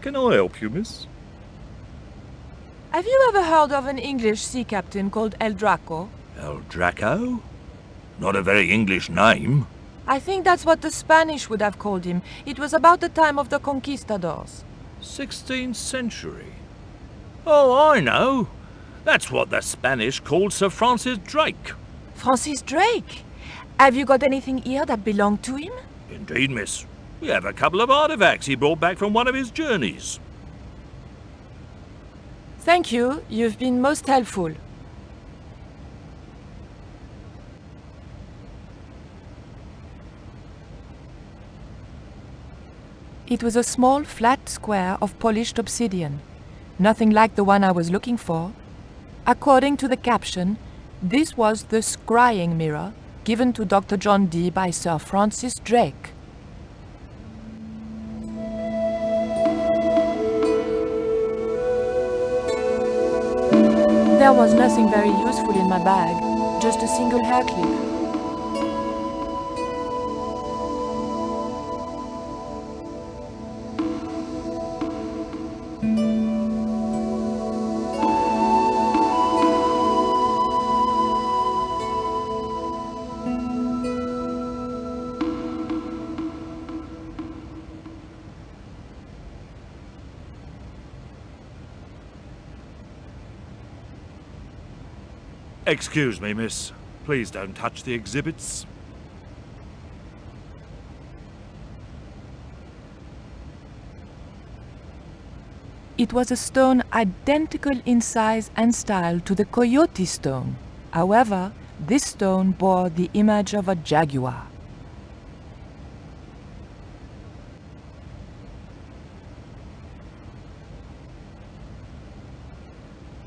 Can I help you, miss? Have you ever heard of an English sea captain called El Draco? El Draco? Not a very English name. I think that's what the Spanish would have called him. It was about the time of the conquistadors. 16th century. Oh, I know. That's what the Spanish called Sir Francis Drake. Francis Drake? Have you got anything here that belonged to him? Indeed, miss. We have a couple of artifacts he brought back from one of his journeys. Thank you. You've been most helpful. It was a small, flat square of polished obsidian. Nothing like the one I was looking for. According to the caption, this was the scrying mirror given to Dr. John Dee by Sir Francis Drake. There was nothing very useful in my bag, just a single hair clip. Excuse me, miss. Please don't touch the exhibits. It was a stone identical in size and style to the Coyote stone. However, this stone bore the image of a jaguar.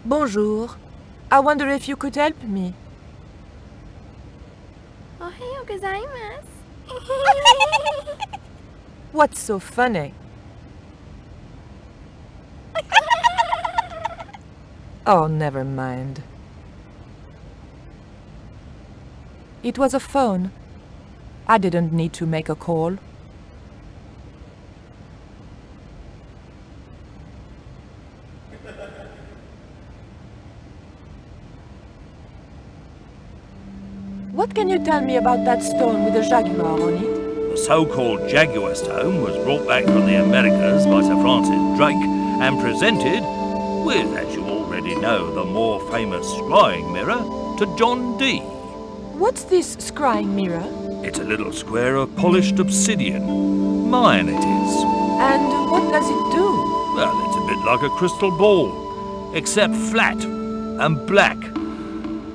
Bonjour. I wonder if you could help me. Ohayou gozaimasu. What's so funny? Oh, never mind. It was a phone. I didn't need to make a call. What can you tell me about that stone with a jaguar on it? The so-called Jaguar stone was brought back from the Americas by Sir Francis Drake and presented with, as you already know, the more famous scrying mirror to John Dee. What's this scrying mirror? It's a little square of polished obsidian. Mine it is. And what does it do? Well, it's a bit like a crystal ball, except flat and black.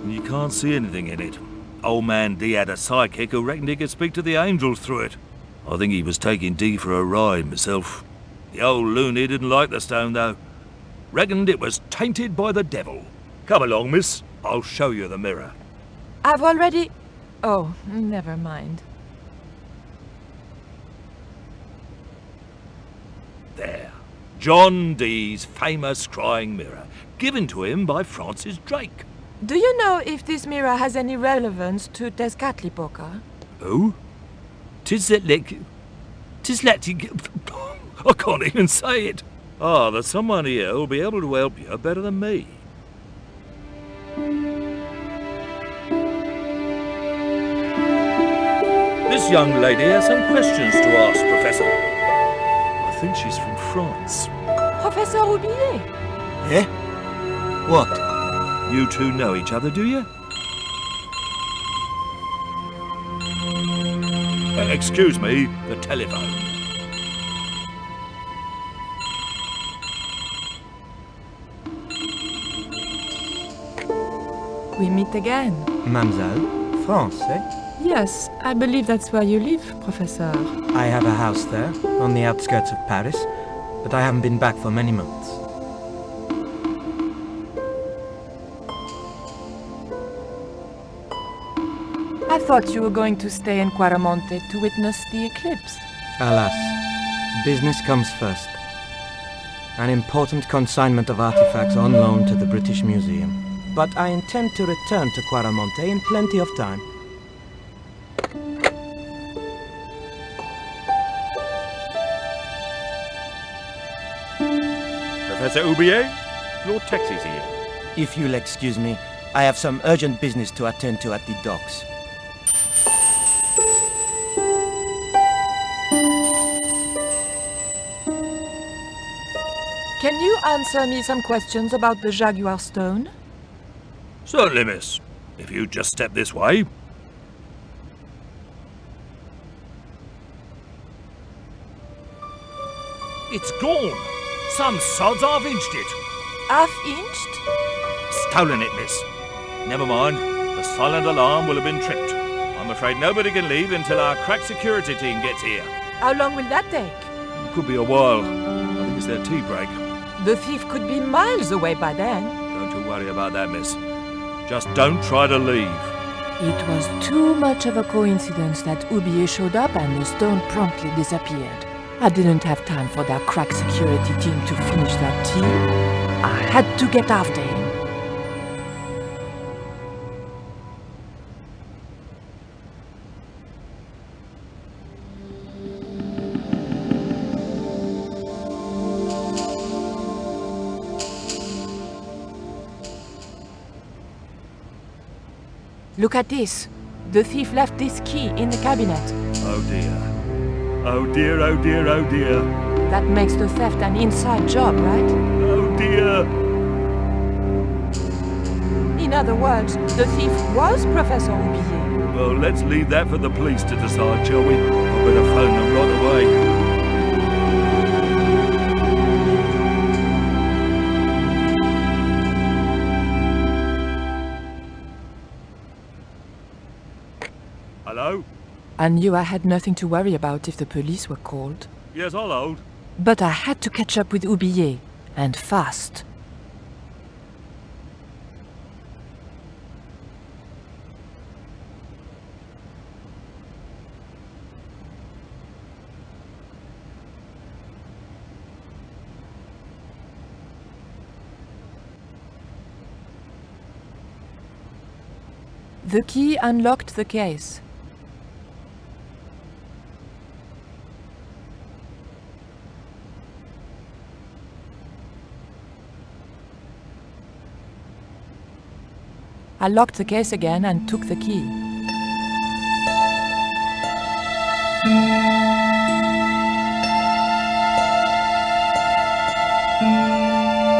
You can't see anything in it. Old man Dee had a psychic who reckoned he could speak to the angels through it. I think he was taking Dee for a ride myself. The old loony didn't like the stone, though. Reckoned it was tainted by the devil. Come along, miss. I'll show you the mirror. I've already... Oh, never mind. There. John Dee's famous scrying mirror, given to him by Francis Drake. Do you know if this mirror has any relevance to Tezcatlipoca? Who? Tizletlik... I can't even say it. Ah, there's someone here who'll be able to help you better than me. This young lady has some questions to ask, Professor. I think she's from France. Professor Roubillier? Eh? What? You two know each other, do you? Excuse me, the telephone. We meet again. Mademoiselle, France, eh? Yes, I believe that's where you live, Professor. I have a house there, on the outskirts of Paris, but I haven't been back for many months. I thought you were going to stay in Quaramonte to witness the eclipse. Alas, business comes first. An important consignment of artifacts on loan to the British Museum. But I intend to return to Quaramonte in plenty of time. Professor Oubier, your taxi's here. If you'll excuse me, I have some urgent business to attend to at the docks. Can you answer me some questions about the Jaguar stone? Certainly, miss. If you just step this way. It's gone. Some sods half-inched it. Half-inched? Stolen it, miss. Never mind. The silent alarm will have been tripped. I'm afraid nobody can leave until our crack security team gets here. How long will that take? Could be a while. I think it's their tea break. The thief could be miles away by then. Don't you worry about that, miss. Just don't try to leave. It was too much of a coincidence that Oubier showed up and the stone promptly disappeared. I didn't have time for their crack security team to finish their tea. I had to get after him. Look at this. The thief left this key in the cabinet. Oh dear. Oh dear, oh dear, oh dear. That makes the theft an inside job, right? Oh dear. In other words, the thief was Professor Oubier. Well, let's leave that for the police to decide, shall we? I better phone them right away. Hello? I knew I had nothing to worry about if the police were called. Yes, I'll hold. But I had to catch up with Oubier, and fast. The key unlocked the case. I locked the case again and took the key.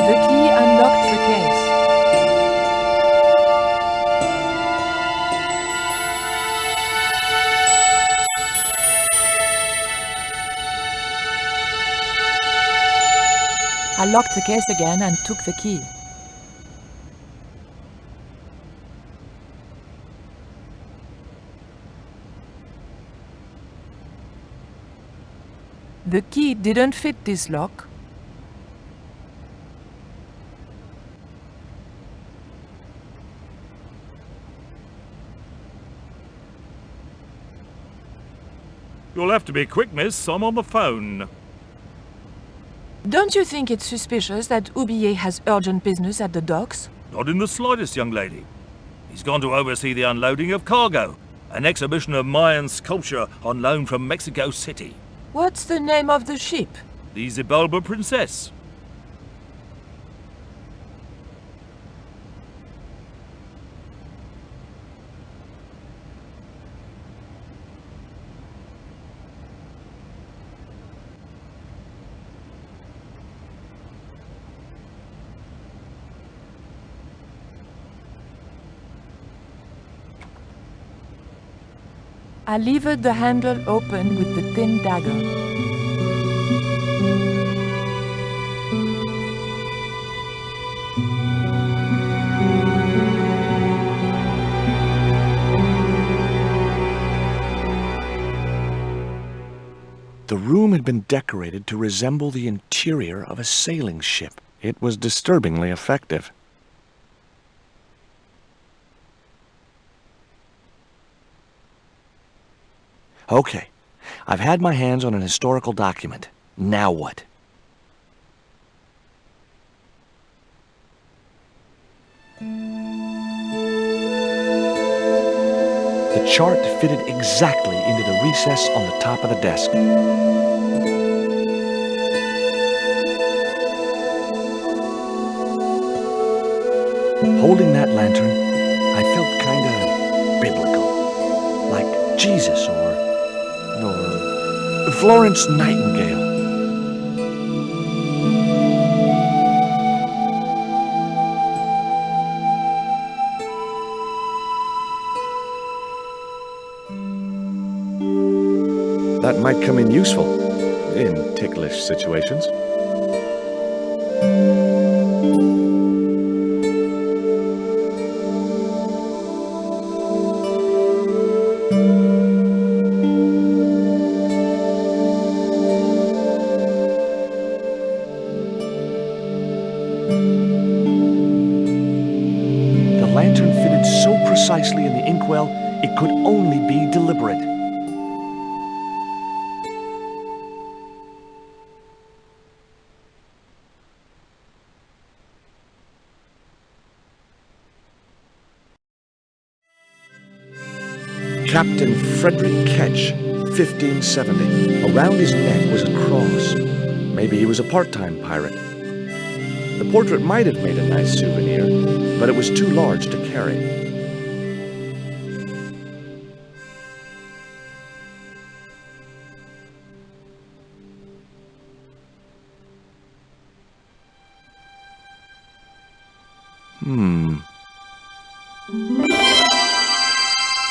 The key unlocked the case. I locked the case again and took the key. The key didn't fit this lock. You'll have to be quick, miss. I'm on the phone. Don't you think it's suspicious that Oubier has urgent business at the docks? Not in the slightest, young lady. He's gone to oversee the unloading of cargo, an exhibition of Mayan sculpture on loan from Mexico City. What's the name of the ship? The Xibalba Princess. I levered the handle open with the thin dagger. The room had been decorated to resemble the interior of a sailing ship. It was disturbingly effective. Okay, I've had my hands on an historical document. Now what? The chart fitted exactly into the recess on the top of the desk. Holding that lantern, I felt kinda biblical. Like Jesus or Florence Nightingale. That might come in useful in ticklish situations. The lantern fitted so precisely in the inkwell, it could only be deliberate. Captain Frederick Ketch, 1570. Around his neck was a cross. Maybe he was a part-time pirate. The portrait might have made a nice souvenir, but it was too large to carry.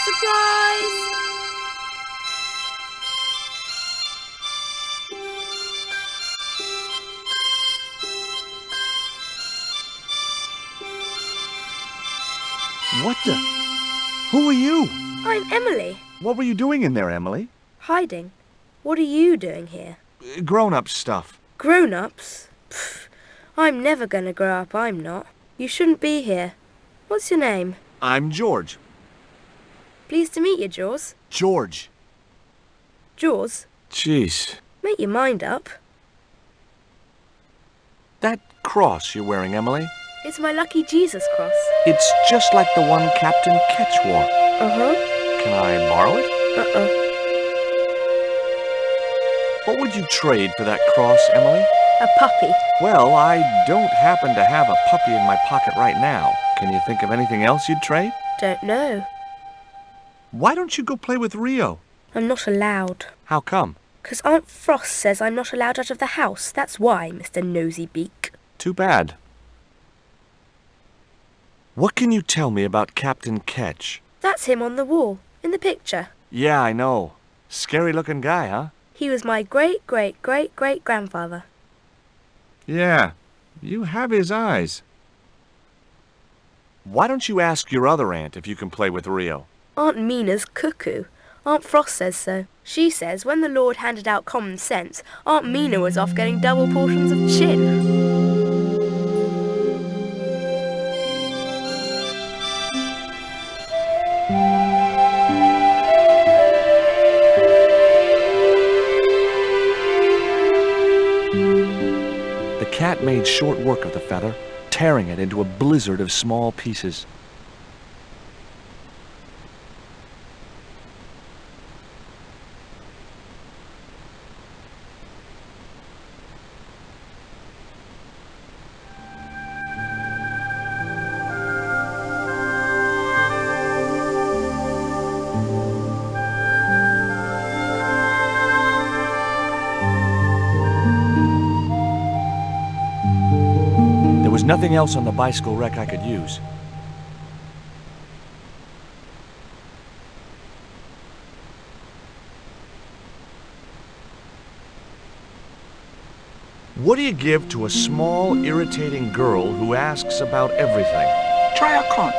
Surprise! What the? Who are you? I'm Emily. What were you doing in there, Emily? Hiding. What are you doing here? Grown-up stuff. Grown-ups? Pfft, I'm never gonna grow up, I'm not. You shouldn't be here. What's your name? I'm George. Pleased to meet you, Jaws. George. Jaws, Jeez. make your mind up. That cross you're wearing, Emily, It's my lucky Jesus cross. it's just like the one Captain Ketch wore. Uh-huh. Can I borrow it? Uh-uh. What would you trade for that cross, Emily? A puppy. Well, I don't happen to have a puppy in my pocket right now. Can you think of anything else you'd trade? Don't know. Why don't you go play with Rio? I'm not allowed. How come? 'Cause Aunt Frost says I'm not allowed out of the house. That's why, Mr. Nosy Beak. Too bad. What can you tell me about Captain Ketch? That's him on the wall, in the picture. Yeah, I know. Scary-looking guy, huh? He was my great-great-great-great-grandfather. Yeah, you have his eyes. Why don't you ask your other aunt if you can play with Rio? Aunt Mina's cuckoo. Aunt Frost says so. She says when the Lord handed out common sense, Aunt Mina was off getting double portions of chin. The cat made short work of the feather, tearing it into a blizzard of small pieces. There was nothing else on the bicycle wreck I could use. What do you give to a small, irritating girl who asks about everything? Try a conch.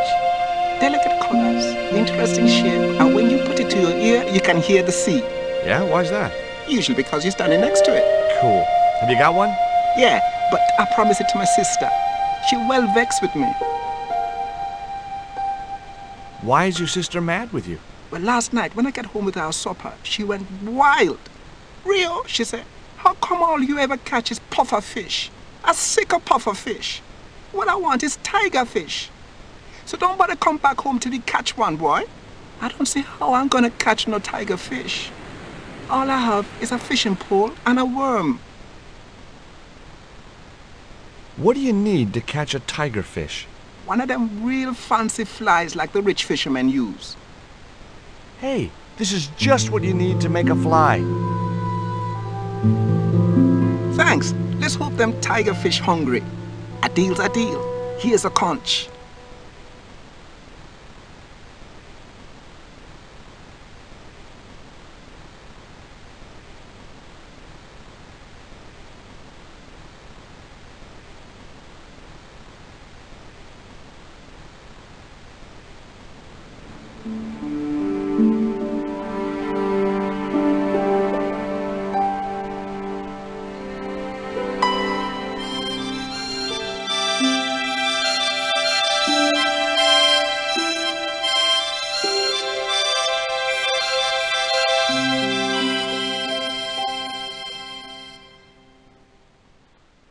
Delicate colors, interesting shape, and when you put it to your ear, you can hear the sea. Yeah, why's that? Usually because you're standing next to it. Cool. Have you got one? Yeah, but I promised it to my sister. She well vexed with me. Why is your sister mad with you? Well, last night when I got home with our supper, she went wild. Rio, she said, how come all you ever catch is puffer fish? A sicker puffer fish. What I want is tiger fish. So don't bother come back home till you catch one, boy. I don't see how I'm gonna catch no tiger fish. All I have is a fishing pole and a worm. What do you need to catch a tiger fish? One of them real fancy flies like the rich fishermen use. Hey, this is just what you need to make a fly. Thanks. Let's hope them tiger fish hungry. A deal's a deal. Here's a conch.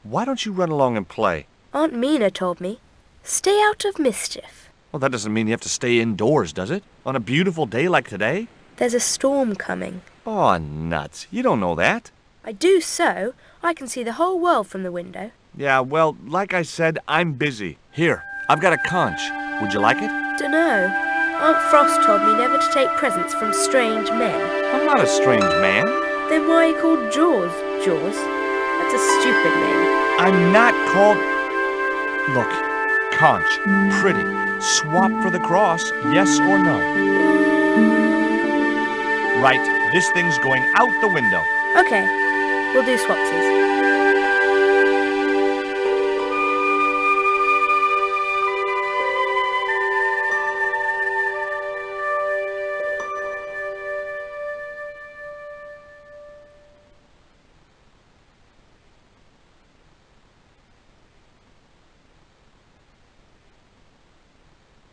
Why don't you run along and play? Aunt Mina told me, stay out of mischief. Well, that doesn't mean you have to stay indoors, does it? On a beautiful day like today? There's a storm coming. Oh, nuts. You don't know that. I do so. I can see the whole world from the window. Yeah, well, like I said, I'm busy. Here, I've got a conch. Would you like it? Dunno. Aunt Frost told me never to take presents from strange men. I'm not a strange man. Then why are you called Jaws, Jaws? That's a stupid name. I'm not called... Look, conch, pretty. Swap for the cross, yes or no? Right, this thing's going out the window. Okay, we'll do swapsies.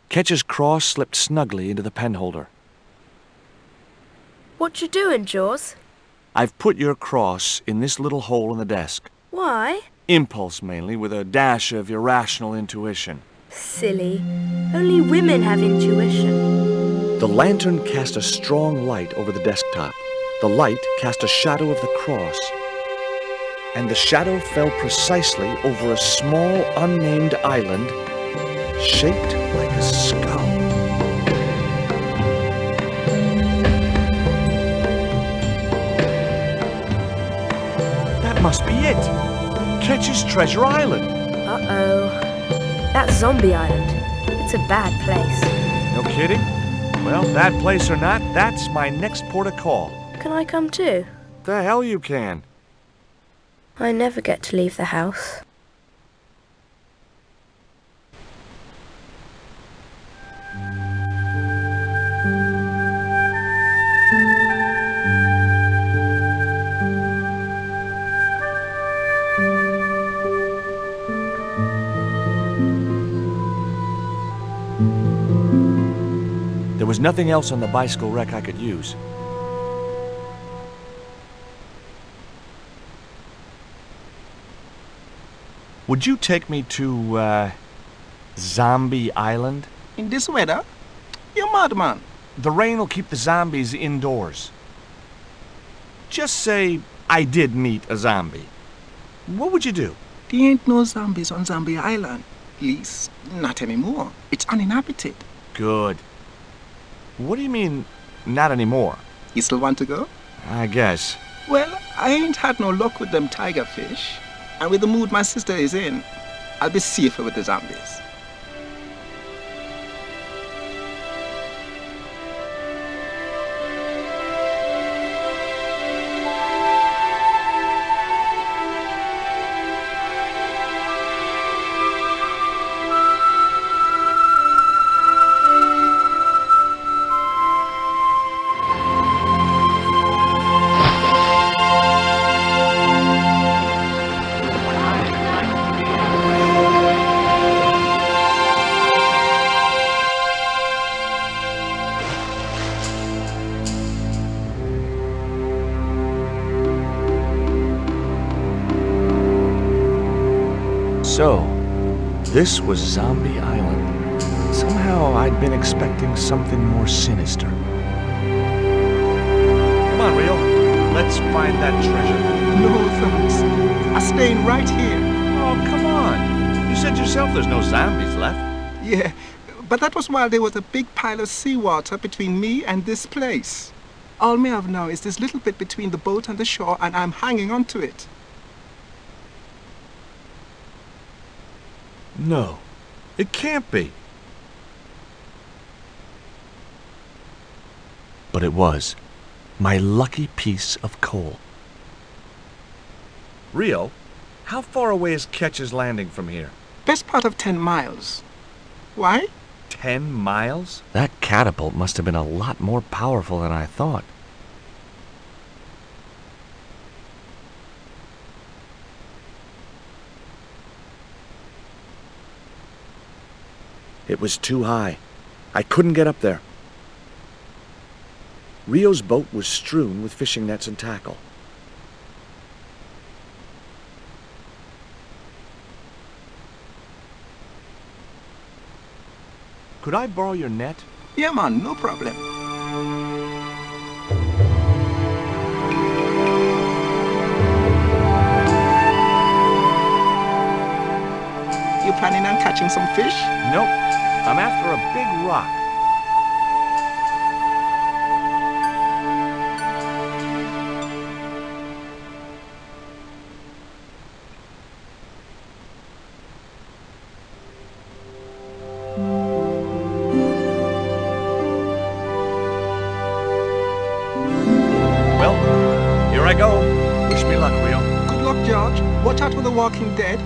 Ketch's cross slipped snugly into the penholder. What you doing, Jaws? I've put your cross in this little hole in the desk. Why? Impulse mainly, with a dash of irrational intuition. Silly. Only women have intuition. The lantern cast a strong light over the desktop. The light cast a shadow of the cross. And the shadow fell precisely over a small, unnamed island shaped like a skull. That must be it. Ketch's Treasure Island. Uh-oh. That's Zombie Island. It's a bad place. No kidding? Well, that place or not, that's my next port of call. Can I come too? The hell you can. I never get to leave the house. There was nothing else on the bicycle wreck I could use. Would you take me to, Zombie Island? In this weather? You're mad, man. The rain will keep the zombies indoors. Just say I did meet a zombie. What would you do? There ain't no zombies on Zombie Island. At least, not anymore. It's uninhabited. Good. What do you mean, not anymore? You still want to go? I guess. Well, I ain't had no luck with them tiger fish. And with the mood my sister is in, I'll be safer with the zombies. So, this was Zombie Island. Somehow I'd been expecting something more sinister. Come on, Rio. Let's find that treasure. No, thanks. I'm staying right here. Oh, come on. You said yourself there's no zombies left. Yeah, but that was while there was a big pile of seawater between me and this place. All me have now is this little bit between the boat and the shore, and I'm hanging on to it. No, it can't be. But it was. My lucky piece of coal. Rio, how far away is Ketch's Landing from here? Best part of 10 miles. Why? 10 miles? That catapult must have been a lot more powerful than I thought. It was too high. I couldn't get up there. Rio's boat was strewn with fishing nets and tackle. Could I borrow your net? Yeah, man, no problem. You planning on catching some fish? Nope. I'm after a big rock. Well, here I go. Wish me luck, Rio. Good luck, George. Watch out for the walking dead.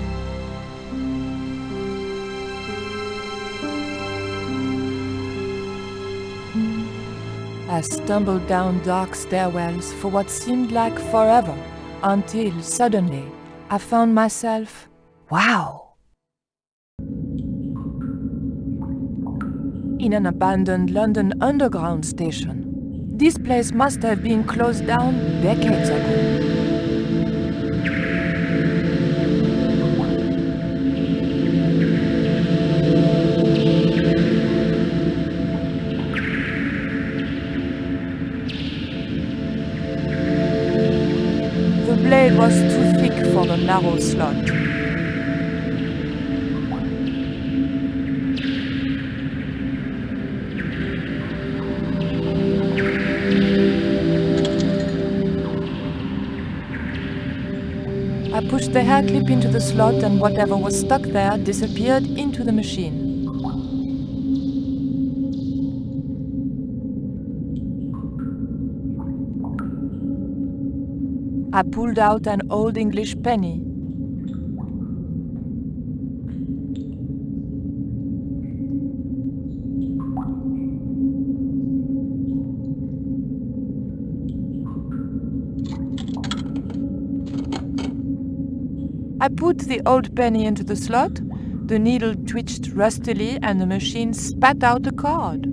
I stumbled down dark stairwells for what seemed like forever, until suddenly I found myself, wow, in an abandoned London Underground station. This place must have been closed down decades ago. The blade was too thick for the narrow slot. I pushed the hair clip into the slot, and whatever was stuck there disappeared into the machine. I pulled out an old English penny. I put the old penny into the slot, the needle twitched rustily, and the machine spat out a card.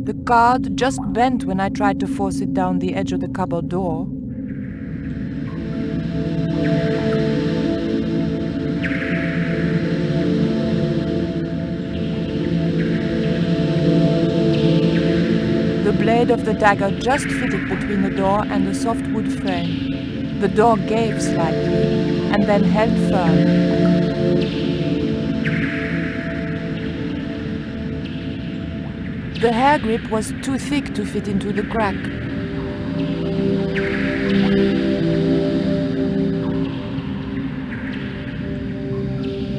The card just bent when I tried to force it down the edge of the cupboard door. The blade of the dagger just fitted between the door and the soft wood frame. The door gave slightly and then held firm. The hair grip was too thick to fit into the crack.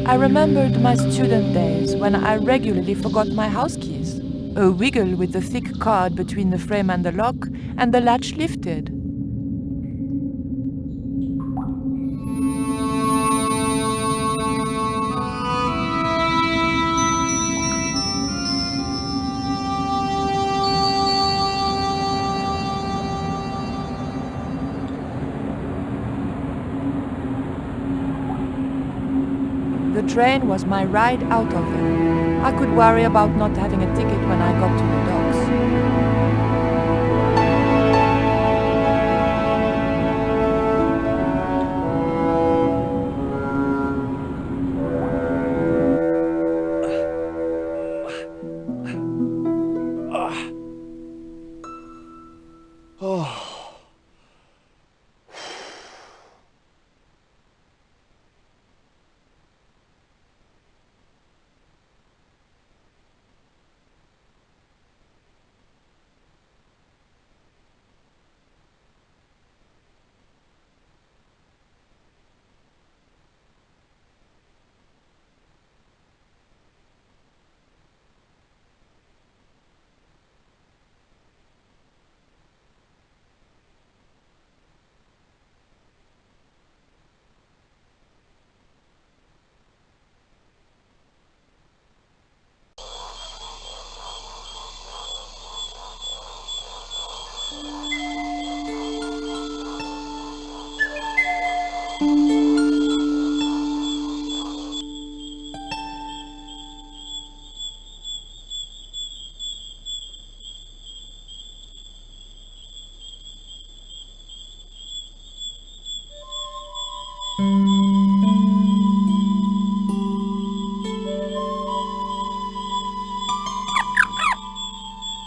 I remembered my student days when I regularly forgot my house keys. A wiggle with the thick card between the frame and the lock, and the latch lifted. The train was my ride out of there. I could worry about not having a ticket when I got to the docks.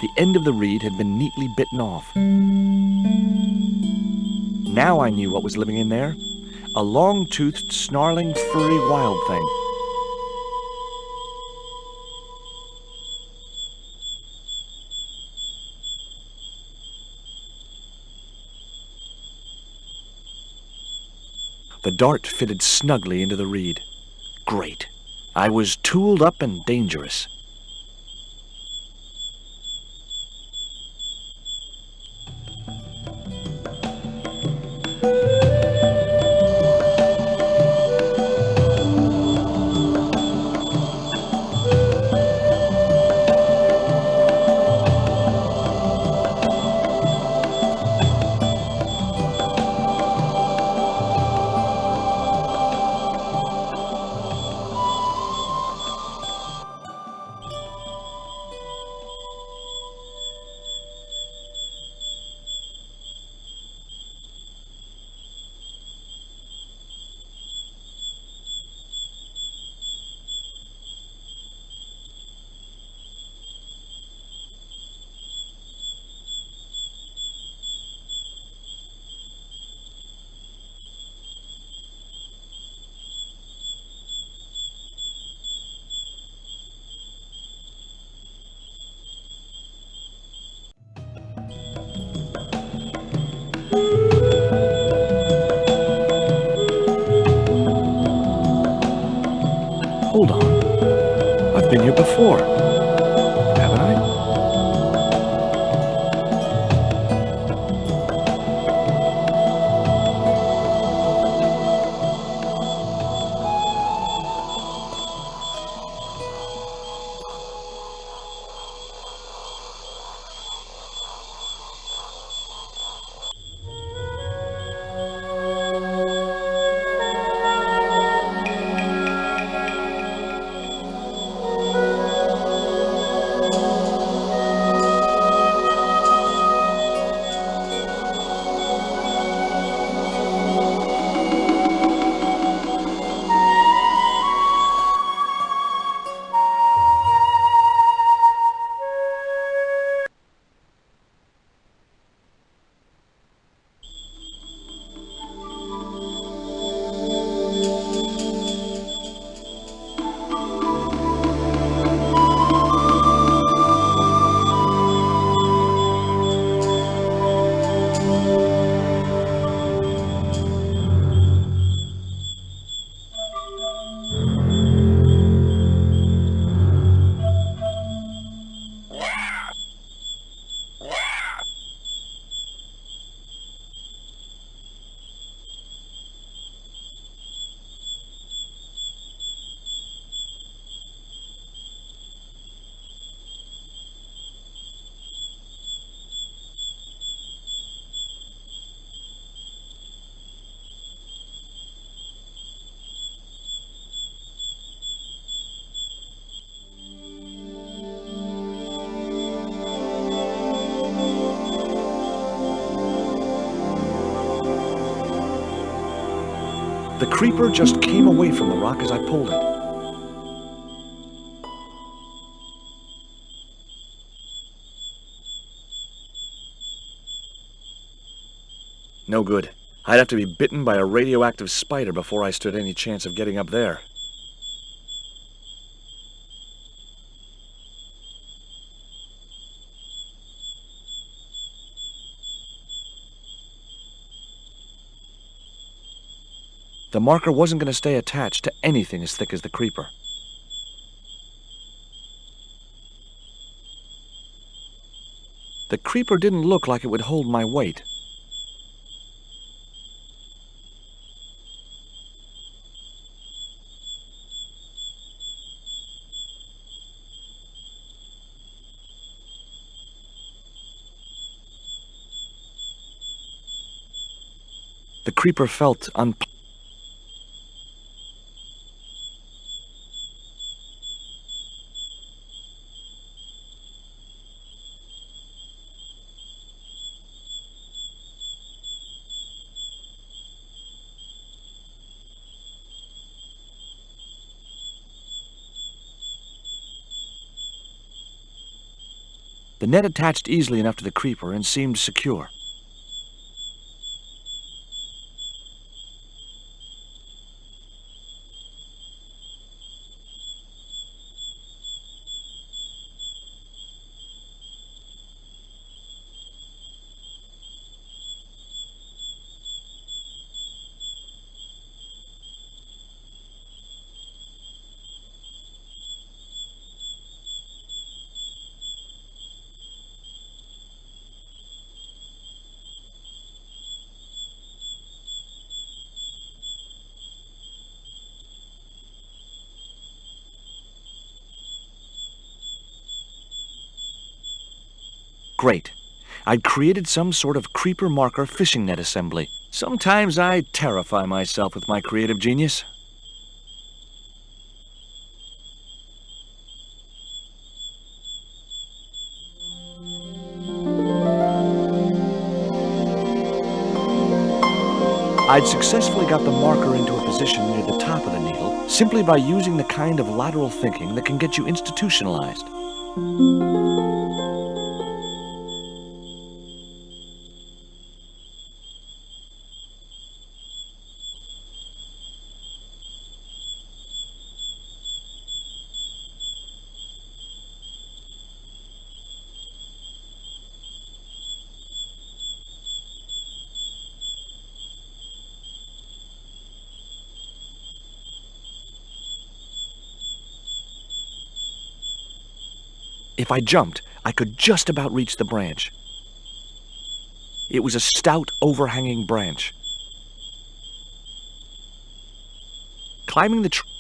The end of the reed had been neatly bitten off. Now I knew what was living in there. A long-toothed, snarling, furry wild thing. The dart fitted snugly into the reed. Great. I was tooled up and dangerous. Hold on. I've been here before. Haven't I? The creeper just came away from the rock as I pulled it. No good. I'd have to be bitten by a radioactive spider before I stood any chance of getting up there. The marker wasn't going to stay attached to anything as thick as the creeper. The creeper didn't look like it would hold my weight. The creeper felt The net attached easily enough to the creeper and seemed secure. Great. I'd created some sort of creeper marker fishing net assembly. Sometimes I terrify myself with my creative genius. I'd successfully got the marker into a position near the top of the needle simply by using the kind of lateral thinking that can get you institutionalized. If I jumped, I could just about reach the branch. It was a stout, overhanging branch. Climbing the tree.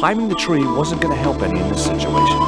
Climbing the tree wasn't going to help any in this situation.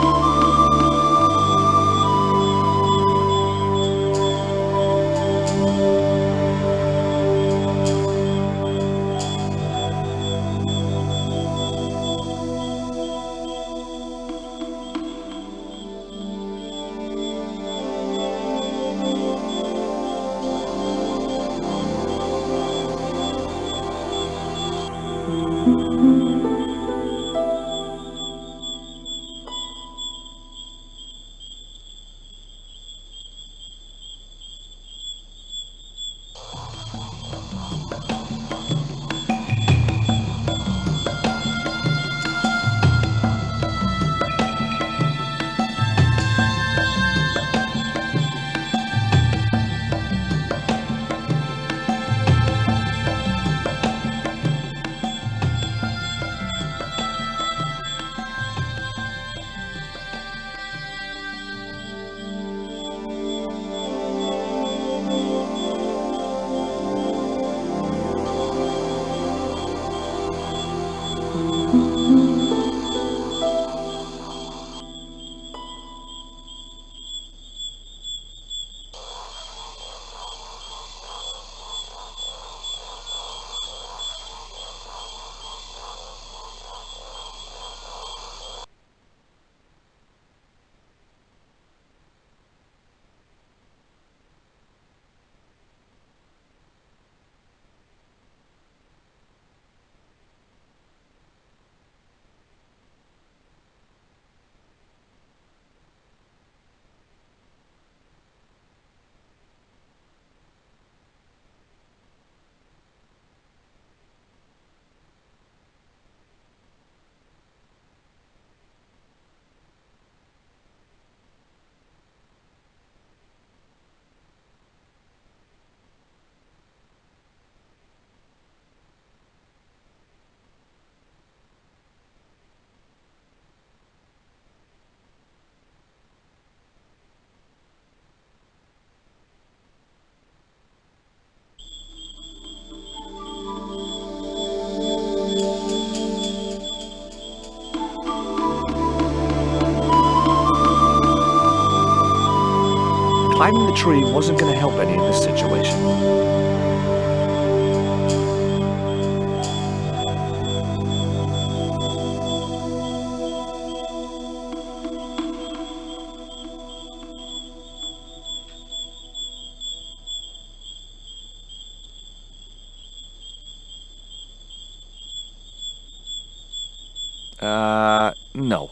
the tree wasn't going to help any in this situation. No.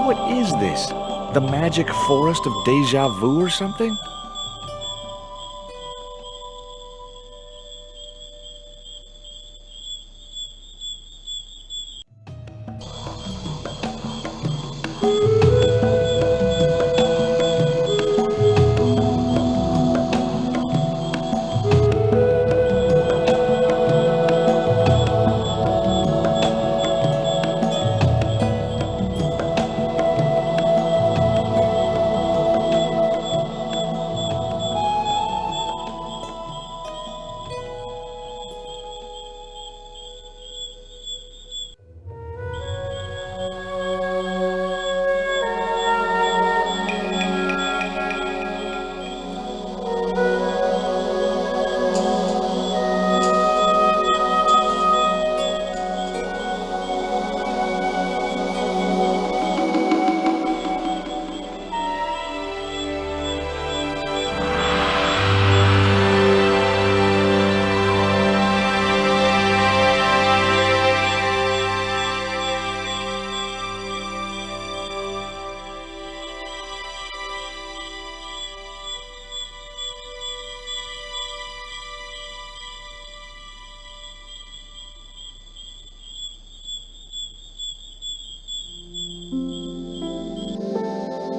What is this? The magic forest of deja vu or something?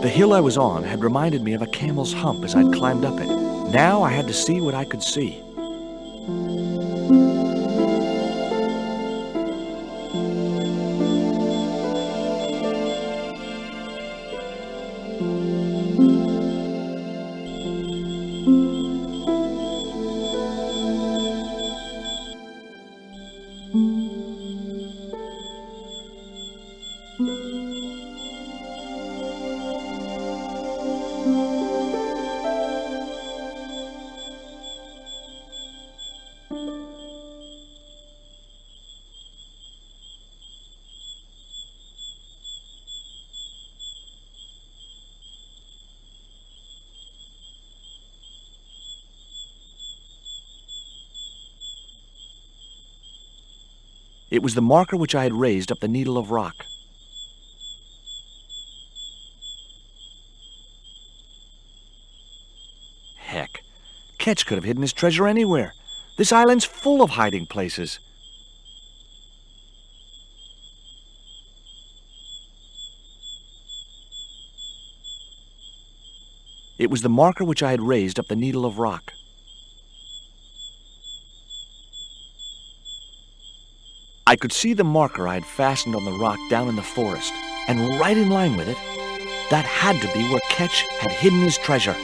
The hill I was on had reminded me of a camel's hump as I'd climbed up it. Now I had to see what I could see. It was the marker which I had raised up the needle of rock. Heck, Ketch could have hidden his treasure anywhere. This island's full of hiding places. It was the marker which I had raised up the needle of rock. I could see the marker I had fastened on the rock down in the forest, and right in line with it, that had to be where Ketch had hidden his treasure.